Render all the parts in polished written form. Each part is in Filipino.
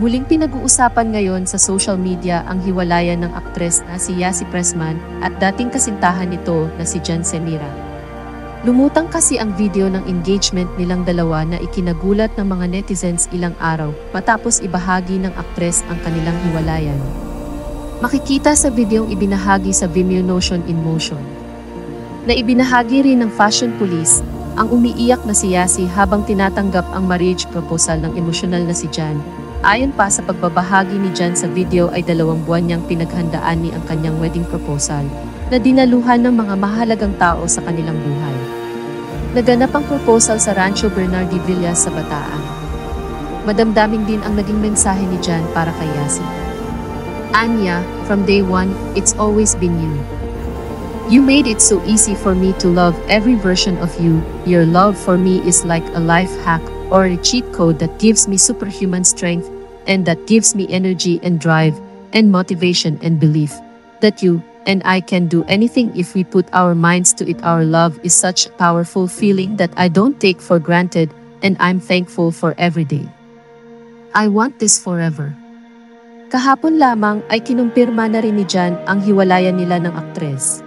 Muling pinag-uusapan ngayon sa social media ang hiwalayan ng aktres na si Yassi Pressman at dating kasintahan nito na si Jan Semira. Lumutang kasi ang video ng engagement nilang dalawa na ikinagulat ng mga netizens ilang araw matapos ibahagi ng aktres ang kanilang hiwalayan. Makikita sa videong ibinahagi sa Vimeo Notion in Motion na ibinahagi rin ng fashion police ang umiiyak na si Yassi habang tinatanggap ang marriage proposal ng emosyonal na si Jan. Ayon pa sa pagbabahagi ni Jan sa video ay 2 buwan niyang pinaghandaan ni ang kanyang wedding proposal na dinaluhan ng mga mahalagang tao sa kanilang buhay. Naganap ang proposal sa Rancho Bernardi Villas sa Bataan. Madamdaming din ang naging mensahe ni Jan para kay Yassi. Anya, from day one, it's always been you. You made it so easy for me to love every version of you. Your love for me is like a life hack or a cheat code that gives me superhuman strength and that gives me energy and drive and motivation and belief that you and I can do anything if we put our minds to it. Our love is such a powerful feeling that I don't take for granted and I'm thankful for every day. I want this forever. Kahapon lamang ay kinumpirma na rin ni Jan ang hiwalayan nila ng aktres.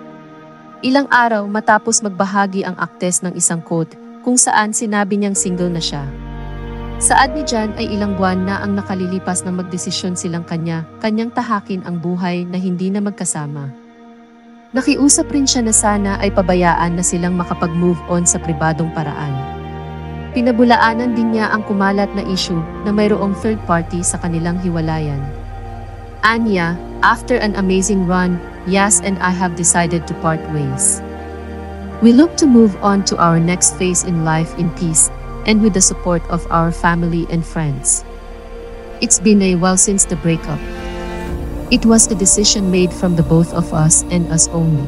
Ilang araw matapos magbahagi ang aktres ng isang quote kung saan sinabi niyang single na siya. Saad ni Jan ay ilang buwan na ang nakalilipas na magdesisyon silang kanyang tahakin ang buhay na hindi na magkasama. Nakiusap rin siya na sana ay pabayaan na silang makapag-move on sa pribadong paraan. Pinabulaanan din niya ang kumalat na issue na mayroong third party sa kanilang hiwalayan. Anya, after an amazing run, Yas and I have decided to part ways. We look to move on to our next phase in life in peace and with the support of our family and friends. It's been a while since the breakup. It was a decision made from the both of us and us only.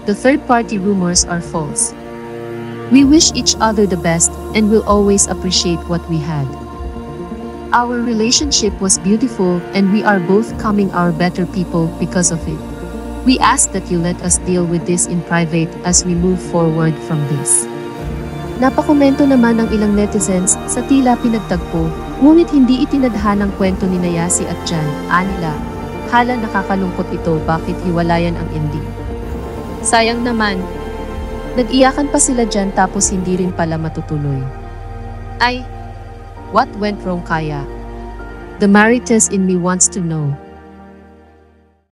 The third-party rumors are false. We wish each other the best and will always appreciate what we had. Our relationship was beautiful and we are both becoming our better people because of it. We ask that you let us deal with this in private as we move forward from this. Napakomento naman ng ilang netizens sa tila pinagtagpo, ngunit hindi itinadhanang kwento ni Yassi at Jan. Anila, hala nakakalungkot ito, bakit hiwalayan ang ending? Sayang naman, nag-iyakan pa sila Jan tapos hindi rin pala matutuloy. Ay, what went wrong kaya? The Marites in me wants to know.